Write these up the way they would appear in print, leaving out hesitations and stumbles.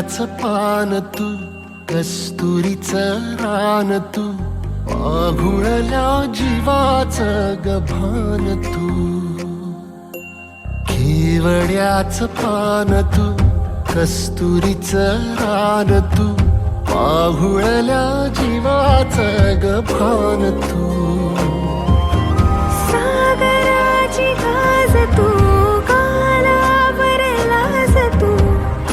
केवड्याचं पान तू, कस्तुरीचं रान तू, आघुळल्या जीवाचं गभान तू. केवड्याचं पान तू, कस्तुरीचं रान तू, आघुळल्या जीवाचं गभान तू. सागराची गाज तू, कालावरलास तू,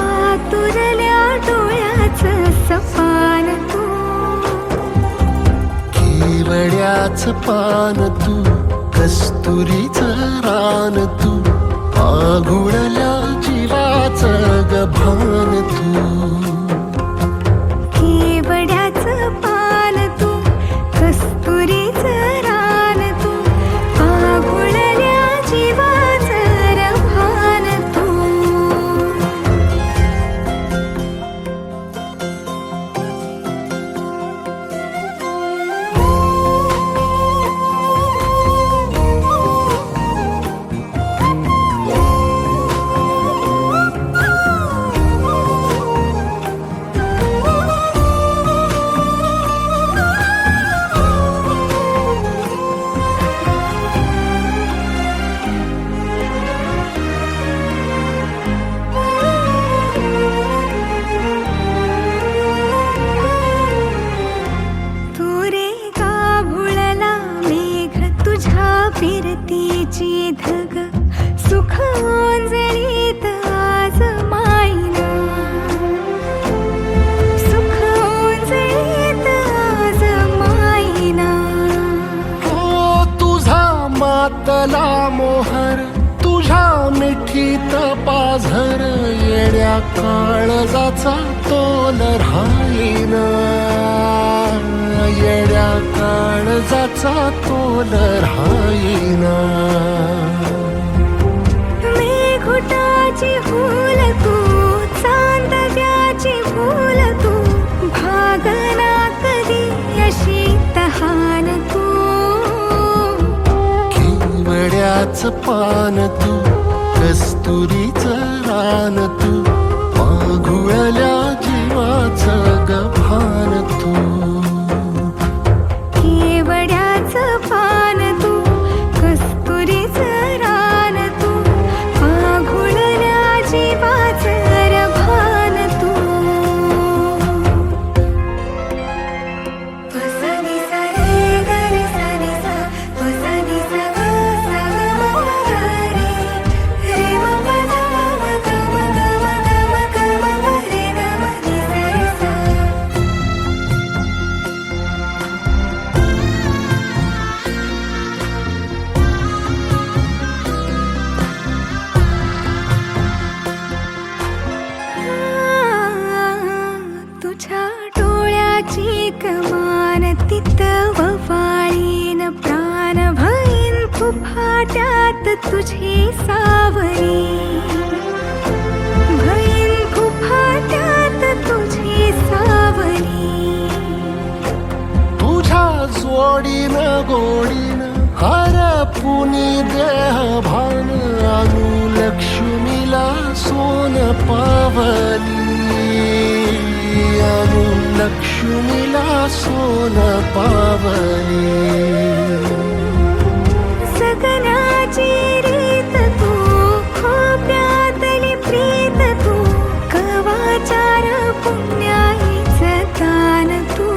आतुरल्या डोळ्याचं सपान तू. केवड्याचं पान तू, कस्तुरीचं रान तू, आघुळल्या जीवाचं गभान तू. केवड्याचं पान तू, कस्तुरीचं रान तू, आघुळल्या जीवाचं रभान तू. फिरतीची धग सुख ओंजळीत आज मायना, सुख ओंजळीत आज मायना. हो तुझा मातला मोहर, तुझ्या मिठीत पाझर, येड्या काळजाचा तोल राहीना, येड्या काळजाचा तोल राहीना. मेघुटाची फूल तू, चांदव्याची फूल तू, भागना कधी अशी तहान तू. केवड्याचं पान तू, कस्तुरीचं रान तू, आघुळल्या जीवाचं गभान तू. केवड्याचं पान तू, कस्तुरीचं रान तू, आघुळल्या जीवाचं रभान तू. सा नि सा रे ग रे सा नि सा, सा नि सा ग सा ग म ग रे, रे म प ध म ग म ग म ग म ग म रे ग म नि सा रे सा. तुझ्या डोळ्याची कमान तिथं ववाळीन, प्राण भईन फुफाट्यात तुझी सावरी, भईन फुफाट्यात तुझी सावरी. तुझ्या जोडीनं गोडीनं हरपुनी देह भान, अनुलक्ष्मीला सोन पावली, अनुलक्ष्मीला सोन पावली. सगनाची रीत तू, खोप्यातली प्रीत तू, कवाचार पुण्याईचं दान तू.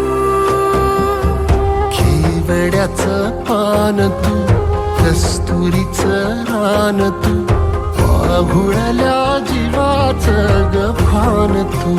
केवड्याचं पान तू, कस्तुरीचं रान तू, आघुळल्या जीवाचं गभान तू.